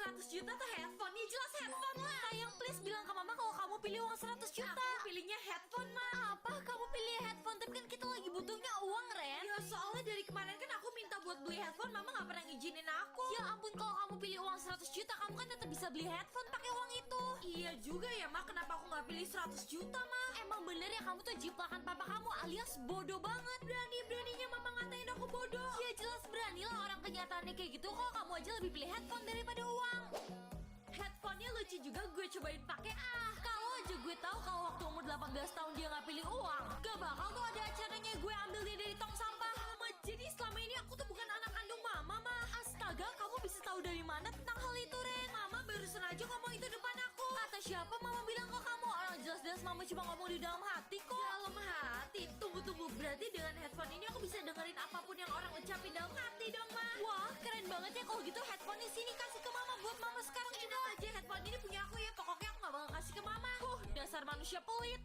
100 juta tuh headphone. Ya jelas headphone lah. Sayang, please bilang ke mama kalau kamu pilih uang 100 juta. Aku pilihnya headphone, Ma. Apa? Kamu pilih headphone? Tapi kan kita lagi butuhnya uang, Ren. Ya soalnya dari kemarin kan aku minta buat beli headphone, mama gak pernah ngizinin aku. Ya ampun, kalau kamu pilih uang 100 juta, kamu kan tetap bisa beli headphone pakai uang itu. Iya juga ya, Ma. Kenapa aku gak pilih 100 juta, Ma? Emang bener ya kamu tuh jiplakan papa kamu alias bodoh banget. Berani-beraninya mama ngatain aku bodoh. Ya jelas berani lah, orang kenyataannya kayak gitu. Kok kamu aja lebih pilih headphone daripada uang. Headphone-nya lucu juga, gue cobain pakai. Kalau aja gue tahu kalau waktu umur 18 tahun dia nggak pilih uang, gak bakal tuh ada acaranya gue ambil dia dari tong sampah. Mama, jadi selama ini aku tuh bukan anak kandung mama, Ma. Astaga, kamu bisa tahu dari mana tentang hal itu, Ren? Mama barusan aja ngomong itu depan aku. Kata siapa mama bilang ke kamu? Orang jelas-jelas mama cuma ngomong di dalam hati kok. Dalam hati? Tunggu, berarti dengan headphone ini aku bisa dengerin apapun yang orang ucapin dalam hati dong, Ma. Wah, keren banget ya. Kalau gitu headphone di sini kasih ke mama buat mama sekarang juga aja. Headphone ini punya aku ya. Pokoknya aku gak bakal kasih ke mama. Dasar manusia pelit.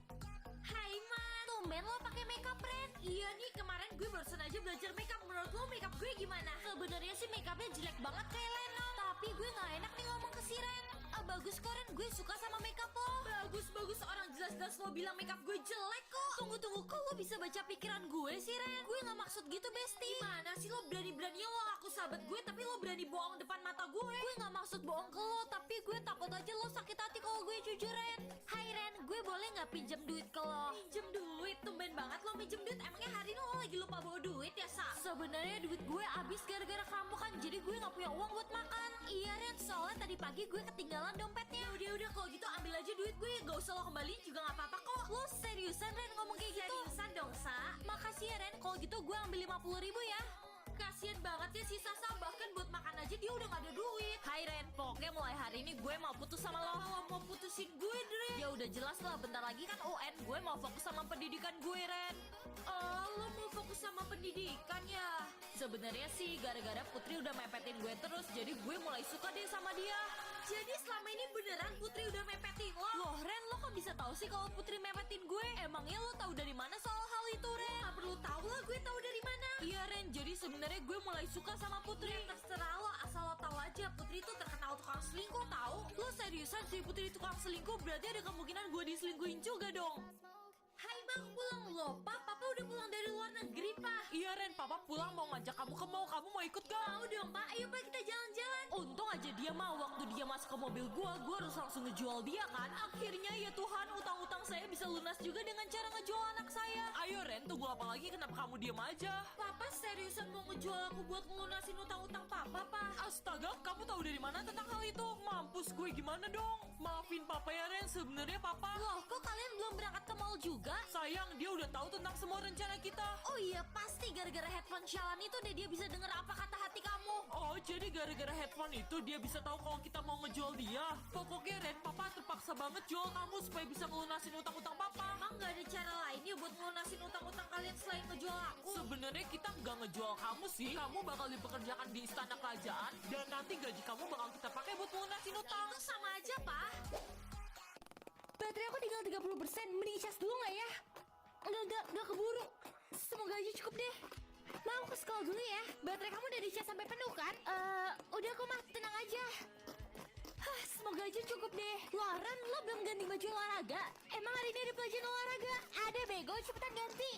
Hai, Ma. Tumben lo pakai makeup, Ren. Iya nih, kemarin gue barusan aja belajar makeup. Menurut lo makeup gue gimana? Sebenarnya sih makeupnya jelek banget kayak Leno. Tapi gue gak enak nih ngomong ke si Ren. Bagus kok, Ren. Gue suka sama makeup lo. Bagus. Orang jelas-jelas lo bilang makeup gue jelek kok. Tunggu. Kok lo bisa baca pikiran gue sih, Ren? Gue gak maksud gitu, Besti. Gimana sih lo berani-beraninya lo ngaku sahabat gue, tapi lo berani bohong depan mata gue? Gue gak maksud bohong ke lo, tapi gue takut aja lo sakit hati kalau gue jujur, Ren. Hai, Ren. Gue boleh gak pinjem duit ke lo? Pinjem duit? Tumben banget lo pinjem duit. Emangnya hari ini lo lagi lupa bawa duit ya, Sa? Sebenarnya duit gue habis gara-gara kamu kan. Jadi gue gak punya uang buat makan. Iya, Ren. Soalnya tadi pagi gue ketinggalan dompetnya. Udah kalau gitu ambil aja duit gue. Gak usah lo kembaliin juga gak apa-apa kok. Lo seriusan, Ren, ngomong kayak gitu? Seriusan dong, Sa. Makasih ya, Ren. Kalau gitu gue ambil 50.000 ya. Kasian banget ya si Sasa, bahkan buat makan aja dia udah gak ada duit. Hai, Ren, pokoknya mulai hari ini gue mau putus sama lo. Mau putusin gue, Ren? Ya udah jelas lah, bentar lagi kan UN. Gue mau fokus sama pendidikan gue, Ren. Oh, lo mau fokus sama pendidikan ya? Sebenarnya sih gara-gara Putri udah mepetin gue terus, jadi gue mulai suka deh sama dia. Jadi selama ini beneran Putri udah mepetin lo? Loh, Ren, lo kok bisa tahu sih kalau Putri mepetin gue? Emangnya lo tahu dari mana soal hal itu, Ren? Gak perlu tahu lah, gue tahu dari mana. Iya, Ren, jadi sebenarnya gue mulai suka sama Putri. Ya, terserah lo, asal lo tahu aja Putri itu terkenal tukang selingkuh, tahu? Lo seriusan sih Putri tukang selingkuh? Berarti ada kemungkinan gue diselingkuhin juga dong. Hai, Bang, pulang lo, Pak. Papa udah pulang dari luar negeri, Pak. Iya, Ren, Papa pulang mau ngajak kamu ke mall. Kamu mau ikut gak? Mau dong, Pak. Ayo, Pak, kita jalan-jalan. Untung aja dia mau. Waktu dia masuk ke mobil gua harus langsung ngejual dia kan. Akhirnya ya Tuhan, utang-utang saya bisa lunas juga dengan cara ngejual anak saya. Ayo, Ren, tunggu apa lagi? Kenapa kamu diam aja? Papa seriusan mau ngejual aku buat ngelunasin utang-utang Papa, Pak? Astaga, kamu tahu dari mana tentang hal itu? Mampus gue gimana dong? Maafin Papa ya, Ren. Sebenarnya Papa... Loh, kok kalian belum berangkat ke mall juga? Sayang, dia udah tahu tentang semua rencana kita. Oh iya, pasti gara-gara headphone Shalan itu deh dia bisa denger apa kata hati kamu. Oh, jadi gara-gara headphone itu dia bisa tahu kalau kita mau ngejual dia. Pokoknya, Ren, Papa terpaksa banget jual kamu supaya bisa ngelunasin utang-utang Papa. Emang gak ada cara lain ya buat ngelunasin utang-utang kalian selain ngejual aku? Sebenarnya kita nggak ngejual kamu sih. Kamu bakal dipekerjakan di istana kerajaan dan nanti gaji kamu bakal kita pakai buat ngelunasin utang. Itu sama aja, Pak. Baterai aku tinggal 30%. Mending cas dulu gak ya? Enggak keburu. Semoga aja cukup deh. Mau ke sekolah dulu ya. Baterai kamu udah dicas sampai penuh kan? Udah kok, Mah, tenang aja. Semoga aja cukup deh. Loren, lo belum ganti baju olahraga? Emang hari ini ada pelajaran olahraga? Ada, bego, cepetan ganti.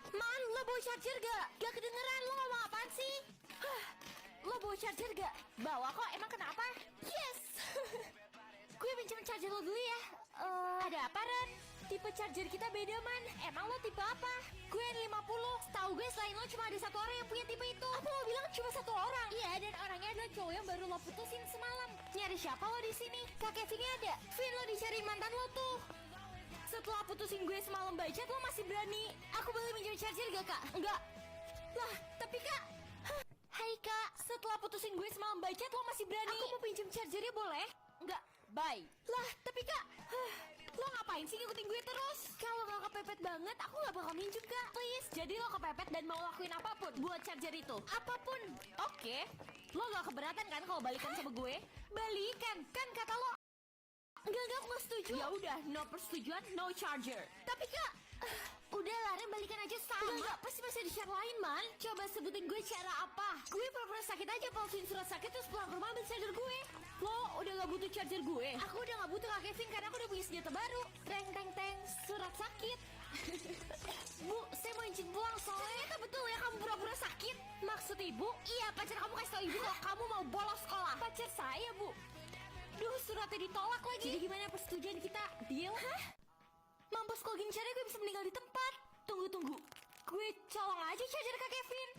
Man, lo bawa charger gak? Gak kedengeran, lo ngomong apaan sih? Lo bawa charger gak? Bawa kok, emang kenapa? Yes. Gue pinjam charger lo dulu ya. Ada apa, Ren? Tipe charger kita beda, Man. Emang lo tipe apa? Gue N50. Setahu gue selain lo cuma ada satu orang yang punya tipe itu. Apa lo bilang cuma satu orang? Iya, dan orangnya adalah cowok yang baru lo putusin semalam. Nyari siapa lo di sini? Kak Kevin ada. Vin, lo dicari mantan lo tuh. Setelah putusin gue semalam bacot, lo masih berani. Aku boleh minjem charger gak, Kak? Enggak. Lah, tapi Kak. Hai, Kak. Setelah putusin gue semalam bacot, lo masih berani. Aku mau pinjem chargernya, boleh? Enggak. Bye. Lah, tapi Kak, lo ngapain sih ngikutin gue terus? Kalau gak kepepet banget, aku gak bakal minjem, Kak. Please, jadi lo kepepet dan mau lakuin apapun buat charger itu? Apapun. Oke. Lo gak keberatan kan kalau balikan sama gue? Balikan? Kan kata lo. Enggak, aku gak setuju. Ya udah, no persetujuan, no charger. Tapi Kak, udah lah, Ren, balikan aja sama. Enggak, pasti masih ada cara lain, Man. Coba sebutin gue cara apa. Gue pura-pura sakit aja, palsuin surat sakit terus pulang ke rumah ambil charger gue. Lo udah nggak butuh charger gue? Aku udah nggak butuh Kak Kevin karena aku udah punya senjata baru. Teng teng teng, surat sakit. Bu, saya mau izin pulang soalnya. Ternyata betul ya kamu pura-pura sakit. Maksud ibu? Iya, pacar kamu kasih tau ibu kalau kamu mau bolos sekolah. Pacar saya, Bu. Duh, suratnya ditolak lagi. Jadi gimana persetujuan kita? Deal? Hah? Mampus kalau gini caranya gue bisa meninggal di tempat. Tunggu. Gue colong aja charger Kak Kevin.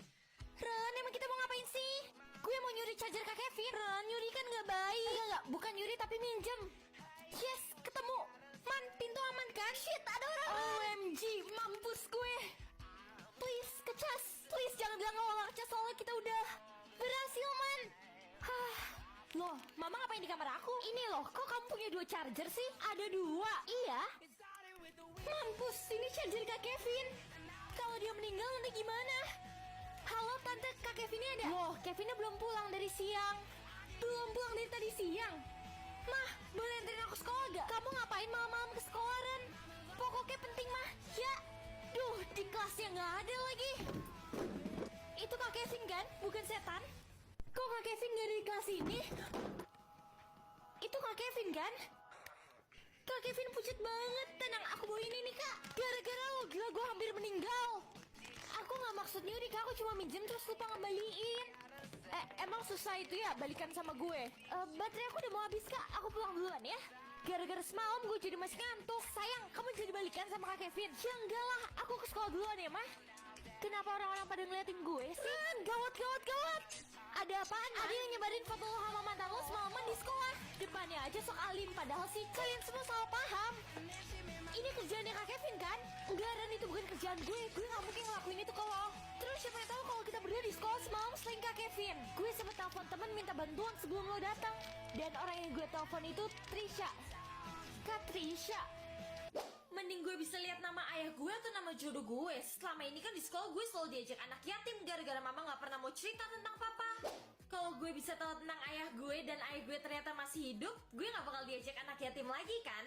Ren, emang kita mau ngapain sih? Gue mau nyuri charger Kak Kevin. Ren, nyuri kan gak baik. Enggak, bukan nyuri tapi minjem. Yes, ketemu. Man, pintu aman kan? Shit, ada orang. OMG, mampus gue. Please, kecas. Please, jangan bilang kalau gak kecas soalnya kita udah berhasil, man. Hah. Loh, Mama ngapain di kamar aku? Ini loh, kok kamu punya 2 charger sih? Ada 2? Iya. Mampus, ini charger Kak Kevin. Kalau dia meninggal nanti gimana? Halo Tante, Kak Kevinnya ada? Loh, Kevinnya belum pulang dari siang. Belum pulang dari tadi siang? Mah, boleh anterin aku sekolah gak? Kamu ngapain malam-malam ke sekolah, Ren? Pokoknya penting, Mah. Ya. Duh, di kelasnya gak ada lagi. Itu Kak Kevin kan? Bukan setan? Kok Kak Kevin gak ada di kelas ini? Itu Kak Kevin kan? Kak Kevin pucat banget. Tenang, aku bawa ini nih Kak. Gara-gara lo, gila gue hampir meninggal. Aku gak maksud nyuri Kak, aku cuma minjem terus lupa ngembaliin. Emang susah itu ya balikan sama gue? Baterai aku udah mau habis Kak, aku pulang duluan ya. Gara-gara semalam gue jadi masih ngantuk. Sayang, kamu jadi balikan sama Kak Kevin? Ya enggak lah, aku ke sekolah duluan ya Mah. Kenapa orang-orang pada ngeliatin gue sih? Gawat. Ada apaan? Ada yang nyebarin foto lo sama mantan lo semalaman di sekolah. Depannya aja sok alim, padahal sih kalian semua salah paham. Ini kerjaannya Kak Kevin kan? Enggak, Ren, itu bukan kerjaan gue. Gue gak mungkin ngelakuin itu ke lo. Terus siapa yang tahu kalau kita berdua di sekolah semalam selain Kak Kevin? Gue sempet telepon temen minta bantuan sebelum lo datang. Dan orang yang gue telepon itu Trisha. Kak Trisha. Mending gue bisa lihat nama ayah gue atau nama jodoh gue. Selama ini kan di sekolah gue selalu diajak anak yatim gara-gara mama gak pernah mau cerita tentang papa. Kalau gue bisa tahu tentang ayah gue dan ayah gue ternyata masih hidup, gue gak bakal diajak anak yatim lagi kan?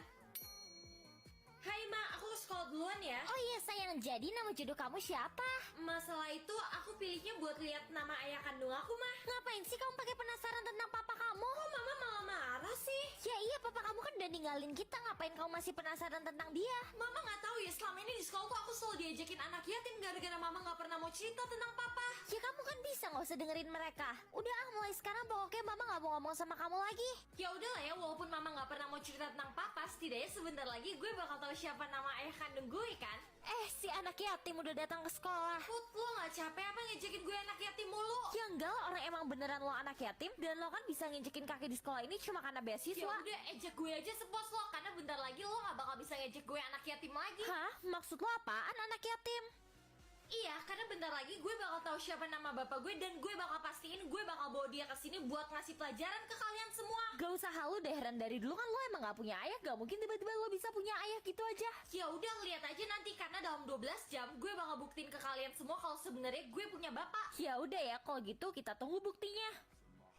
Hai Ma, aku ke sekolah duluan ya. Oh iya sayang, jadi nama jodoh kamu siapa? Masalah itu aku pilihnya buat lihat nama ayah kandung aku mah. Ngapain sih kamu pakai penasaran tentang papa kamu? Kok Mama malah marah sih? Ya iya, papa kamu kan udah ninggalin kita, ngapain kamu masih penasaran tentang dia? Mama nggak tahu ya, selama ini di sekolah tuh aku selalu diajakin anak yatim gara-gara Mama nggak pernah mau cerita tentang papa. Ya kamu kan bisa nggak usah dengerin mereka. Udah mulai sekarang pokoknya Mama nggak mau ngomong sama kamu lagi. Ya udahlah ya, walaupun Mama nggak pernah mau cerita tentang papa, setidaknya sebentar lagi gue bakal tahu siapa nama ayah kandung gue kan? Si anak yatim udah datang ke sekolah. Put, lo gak capek apa ngejekin gue anak yatim mulu? Ya enggak lah, orang emang beneran lo anak yatim. Dan lo kan bisa ngejekin kaki di sekolah ini cuma karena beasiswa. Ya udah, ejek gue aja sepos lo. Karena bentar lagi lo gak bakal bisa ngejek gue anak yatim lagi. Hah? Maksud lo apaan anak yatim? Iya, karena bentar lagi gue bakal tahu siapa nama bapak gue dan gue bakal pastiin gue bakal bawa dia ke sini buat ngasih pelajaran ke kalian semua. Gak usah halu deh, Ren, dari dulu kan lo emang gak punya ayah, gak mungkin tiba-tiba lo bisa punya ayah gitu aja. Ya udah, lihat aja nanti karena dalam 12 jam gue bakal buktiin ke kalian semua kalau sebenarnya gue punya bapak. Ya udah ya, kalau gitu kita tunggu buktinya.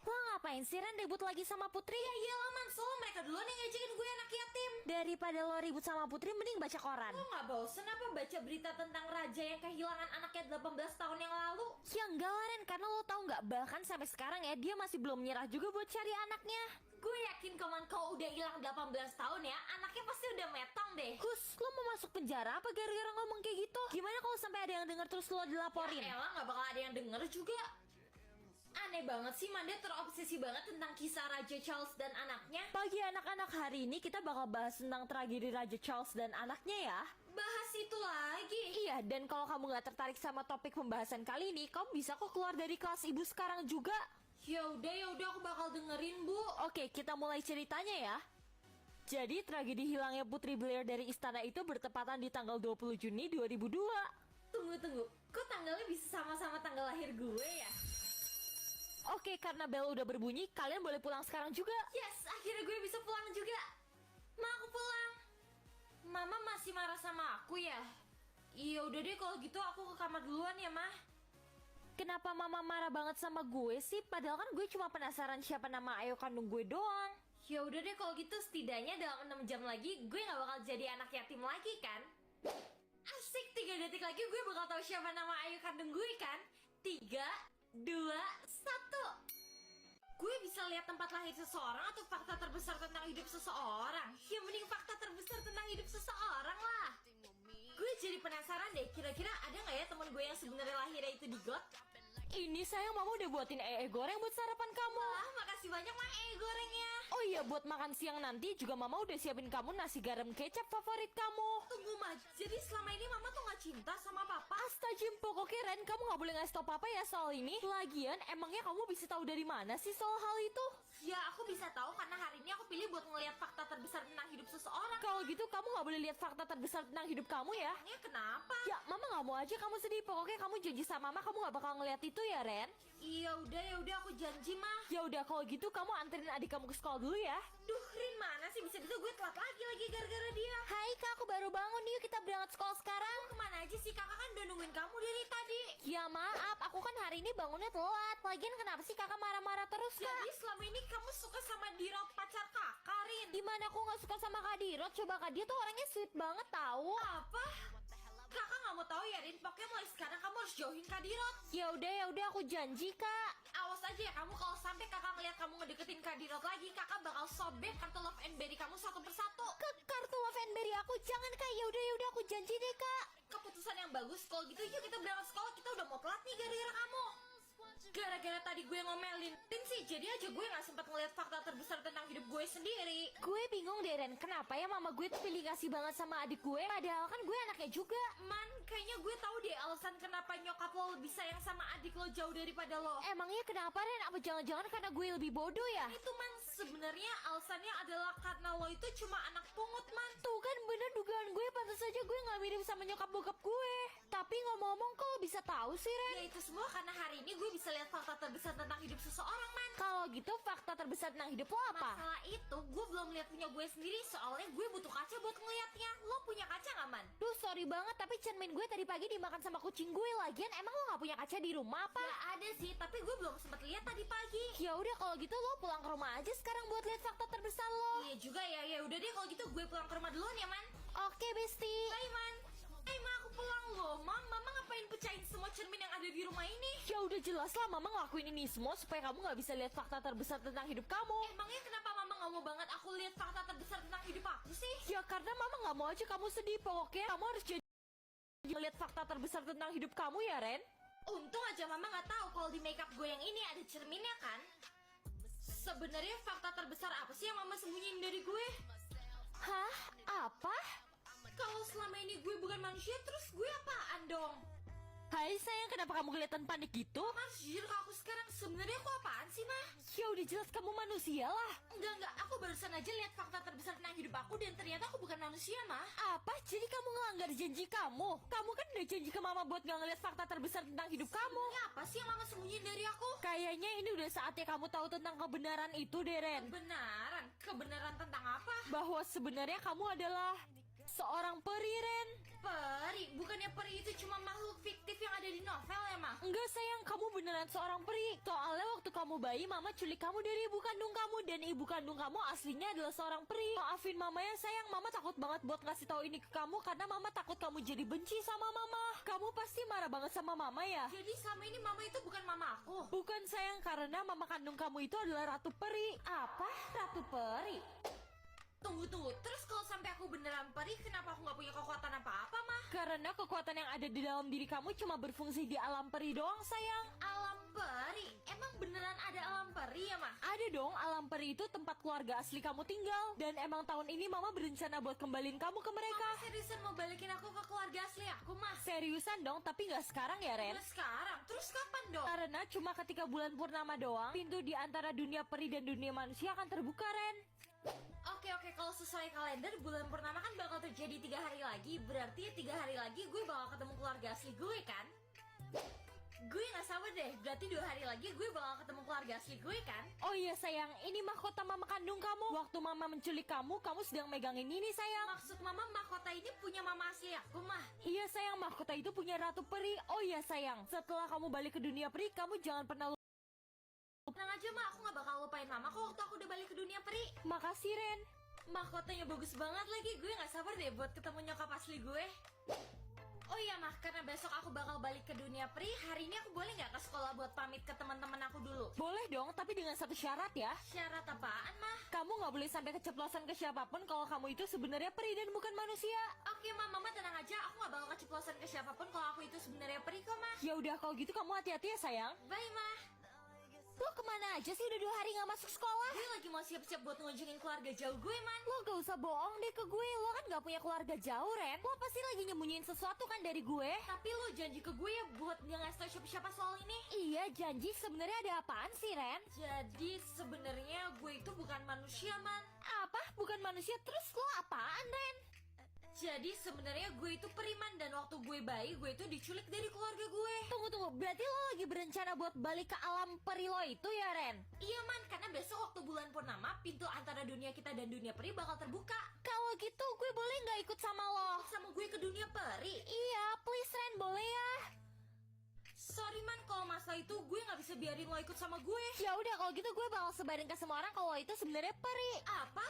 Lo ngapain sih Ren ribut lagi sama Putri? Ya iyalah man, soalnya mereka duluan yang ngajakin gue anak yatim. Daripada lo ribut sama Putri, mending baca koran. Lo gak bosen apa baca berita tentang raja yang kehilangan anaknya 18 tahun yang lalu? Ya enggak lah Ren, karena lo tau gak, bahkan sampai sekarang ya dia masih belum nyerah juga buat cari anaknya. Gue yakin kalau udah hilang 18 tahun ya, anaknya pasti udah metong deh. Hus, lo mau masuk penjara apa gara-gara ngomong kayak gitu? Gimana kalau sampai ada yang denger terus lo dilaporin? Ya elah, gak bakal ada yang denger juga. Aneh banget sih, Manda terobsesi banget tentang kisah Raja Charles dan anaknya. Pagi anak-anak, hari ini kita bakal bahas tentang tragedi Raja Charles dan anaknya ya. Bahas itu lagi? Iya, dan kalau kamu gak tertarik sama topik pembahasan kali ini, kamu bisa kok keluar dari kelas ibu sekarang juga. Ya udah aku bakal dengerin Bu. Oke, kita mulai ceritanya ya. Jadi tragedi hilangnya Putri Blair dari istana itu bertepatan di tanggal 20 Juni 2002. Tunggu, kok tanggalnya bisa sama-sama tanggal lahir gue ya? Oke, karena bel udah berbunyi, kalian boleh pulang sekarang juga. Yes, akhirnya gue bisa pulang juga. Ma, aku pulang. Mama masih marah sama aku ya? Iya udah deh, kalau gitu aku ke kamar duluan ya, Ma. Kenapa Mama marah banget sama gue sih? Padahal kan gue cuma penasaran siapa nama ayah kandung gue doang. Ya udah deh, kalau gitu setidaknya dalam 6 jam lagi gue gak bakal jadi anak yatim lagi kan? Asik, 3 detik lagi gue bakal tahu siapa nama ayah kandung gue kan? 3, 2, 1. Gue bisa lihat tempat lahir seseorang atau fakta terbesar tentang hidup seseorang? Ya mending fakta terbesar tentang hidup seseorang lah. Gue jadi penasaran deh, kira-kira ada nggak ya teman gue yang sebenarnya lahirnya itu di got? Ini sayang, mama udah buatin goreng buat sarapan kamu. Wah, makasih banyak mah gorengnya. Oh iya, buat makan siang nanti juga mama udah siapin kamu nasi garam kecap favorit kamu. Tunggu mah, jadi selama ini mama tuh gak cinta sama papa? Astagfirullah, pokoknya Ren, kamu gak boleh ngasih tau papa ya soal ini. Lagian, emangnya kamu bisa tahu dari mana sih soal hal itu? Ya, aku bisa tahu karena hari ini aku pilih buat ngelihat fakta terbesar tentang hidup seseorang. Kalau gitu kamu gak boleh lihat fakta terbesar tentang hidup kamu ya. Emangnya kenapa? Ya, mama gak mau aja kamu sedih. Pokoknya kamu janji sama mama kamu gak bakal ngeliat itu ya, Ren. Ya udah aku janji mah. Ya udah kalau gitu kamu anterin adik kamu ke sekolah dulu ya. Duh, Rin mana sih, bisa-bisa gue telat lagi gara-gara dia. Hai kak, aku baru bangun. Yuk kita berangkat sekolah sekarang. Kemana aja sih, kakak kan udah nungguin kamu dari tadi. Ya maaf, aku kan hari ini bangunnya telat. Lagian kenapa sih kakak marah-marah terus kak? Jadi selama ini kamu suka sama Dirot, pacar kakak, Rin? Dimana aku gak suka sama Kak Dirot? Coba Kak, dia tuh orangnya sweet banget tahu. Apa? Kakak nggak mau tahu ya, Rin. Pokoknya mulai sekarang kamu harus jauhin Kak Dirot. Ya udah aku janji kak. Awas aja ya kamu, kalau sampai kakak ngeliat kamu ngedeketin Kak Dirot lagi, kakak bakal sobek kartu love and berry kamu satu persatu. Ke kartu love and berry aku jangan kak. Ya udah aku janji deh kak. Keputusan yang bagus. Kalau gitu yuk kita berangkat sekolah, kita udah mau telat nih gara-gara kamu. Gara-gara tadi gue ngomelin Tin sih, jadi aja gue gak sempat ngeliat fakta terbesar tentang hidup gue sendiri. Gue bingung deh Ren, kenapa ya mama gue tuh pilih kasih banget sama adik gue, padahal kan gue anaknya juga. Man, kayaknya gue tahu deh alasan kenapa nyokap lo lebih sayang sama adik lo jauh daripada lo. Emangnya kenapa Ren? Apa jangan-jangan karena gue lebih bodoh ya? Itu man, sebenarnya alasannya adalah karena lo itu cuma anak pungut man. Tuh kan bener dugaan gue, pantas saja gue gak mirip sama nyokap bokap gue. Tapi ngomong-ngomong kok lo bisa tahu sih Ren? Ya itu semua karena hari ini gue bisa lihat fakta terbesar tentang hidup seseorang man. Kalau gitu fakta terbesar tentang hidup lo apa? Masalah itu gue belum lihat punya gue sendiri, soalnya gue butuh kaca buat ngeliatnya. Lo punya kaca gak man? Duh sorry banget, tapi cermin gue tadi pagi dimakan sama kucing gue. Lagian emang lo gak punya kaca di rumah apa? Ya ada sih, tapi gue belum sempat lihat tadi pagi. Ya udah kalau gitu lo pulang ke rumah aja sekarang buat lihat fakta terbesar lo. Iya juga ya, ya udah deh kalau gitu gue pulang ke rumah duluan ya man. Oke Besti. Bye man. Ma, aku pulang loh. Mama ngapain pecahin semua cermin yang ada di rumah ini? Ya udah jelas lah mama ngelakuin ini semua supaya kamu gak bisa lihat fakta terbesar tentang hidup kamu. Emangnya kenapa mama gak mau banget aku lihat fakta terbesar tentang hidup aku sih? Ya karena mama gak mau aja kamu sedih. Pokoknya kamu harus jadi lihat fakta terbesar tentang hidup kamu ya Ren. Untung aja mama gak tahu kalau di makeup gue yang ini ada cerminnya kan. Sebenarnya fakta terbesar apa sih yang mama sembunyiin dari gue? Hah? Apa? Kalau selama ini gue bukan manusia, terus gue apaan dong? Hai sayang, kenapa kamu kelihatan panik gitu? Mas, jujur ke aku sekarang, sebenarnya aku apaan sih, Ma? Ya udah jelas kamu manusia lah. Enggak, aku barusan aja lihat fakta terbesar tentang hidup aku dan ternyata aku bukan manusia, Ma. Apa? Jadi kamu ngelanggar janji kamu? Kamu kan udah janji ke mama buat gak ngeliat fakta terbesar tentang hidup kamu. Ini apa sih yang mama sembunyiin dari aku? Kayaknya ini udah saatnya kamu tahu tentang kebenaran itu, Deren. Kebenaran? Kebenaran tentang apa? Bahwa sebenarnya kamu adalah seorang peri, Ren. Peri? Bukannya peri itu cuma makhluk fiktif yang ada di novel ya, Ma? Enggak sayang, kamu beneran seorang peri. Soalnya waktu kamu bayi, mama culik kamu dari ibu kandung kamu. Dan ibu kandung kamu aslinya adalah seorang peri. Maafin mama ya sayang, mama takut banget buat ngasih tahu ini ke kamu. Karena mama takut kamu jadi benci sama mama. Kamu pasti marah banget sama mama ya? Jadi selama ini mama itu bukan mama aku? Bukan sayang, karena mama kandung kamu itu adalah ratu peri. Apa? Ratu peri? Tunggu, terus kalau sampai aku beneran peri, kenapa aku nggak punya kekuatan apa-apa, Ma? Karena kekuatan yang ada di dalam diri kamu cuma berfungsi di alam peri doang, sayang. Alam peri? Emang beneran ada alam peri ya, Ma? Ada dong, alam peri itu tempat keluarga asli kamu tinggal. Dan emang tahun ini mama berencana buat kembaliin kamu ke mereka. Mama seriusan mau balikin aku ke keluarga asli aku, Ma? Seriusan dong, tapi nggak sekarang ya, Ren. Nggak sekarang? Terus kapan dong? Karena cuma ketika bulan purnama doang, pintu di antara dunia peri dan dunia manusia akan terbuka, Ren. Oke, kalau sesuai kalender, bulan purnama kan bakal terjadi 3 hari lagi. Berarti 3 hari lagi gue bakal ketemu keluarga asli gue kan? Gue gak sabar deh, berarti 2 hari lagi gue bakal ketemu keluarga asli gue kan? Oh iya sayang, ini mahkota mama kandung kamu. Waktu mama menculik kamu, kamu sedang megangin ini sayang. Maksud mama mahkota ini punya mama asli aku, Mah? Iya sayang, mahkota itu punya ratu peri. Oh iya sayang, setelah kamu balik ke dunia peri, kamu jangan pernah Tenang aja, Ma, aku gak bakal lupain mama kok waktu aku udah balik ke dunia peri. Makasih, Ren. Mahkotanya bagus banget lagi, gue gak sabar deh buat ketemu nyokap asli gue. Oh iya mah, karena besok aku bakal balik ke dunia peri, hari ini aku boleh nggak ke sekolah buat pamit ke teman-teman aku dulu? Boleh dong, tapi dengan satu syarat ya. Syarat apaan mah? Kamu nggak boleh sampai keceplosan ke siapapun kalau kamu itu sebenarnya peri dan bukan manusia. Oke mah, mama tenang aja, aku nggak bakal keceplosan ke siapapun kalau aku itu sebenarnya peri kok mah. Ya udah kalau gitu kamu hati-hati ya sayang. Bye mah. Lo kemana aja sih udah 2 hari nggak masuk sekolah? Gue lagi mau siap-siap buat ngunjungin keluarga jauh gue man. Lo gak usah bohong deh ke gue, lo kan gak punya keluarga jauh Ren. Lo pasti lagi nyembunyiin sesuatu kan dari gue. Tapi lo janji ke gue ya buat nggak ngasih tau siapa-siapa soal ini. Iya janji, sebenarnya ada apaan sih Ren? Jadi sebenarnya gue itu bukan manusia man. Apa? Bukan manusia, terus lo apaan Ren? Jadi sebenarnya gue itu periman dan waktu gue bayi gue itu diculik dari keluarga gue. Tunggu, berarti lo lagi berencana buat balik ke alam peri lo itu ya Ren? Iya man, karena besok waktu bulan purnama pintu antara dunia kita dan dunia peri bakal terbuka. Kalau gitu gue boleh nggak ikut sama lo? Sama gue ke dunia peri? Iya, please Ren, boleh ya? Sorry man, kalau masalah itu gue nggak bisa biarin lo ikut sama gue. Ya udah kalau gitu gue bakal sebarin ke semua orang kalau lo itu sebenarnya peri. Apa?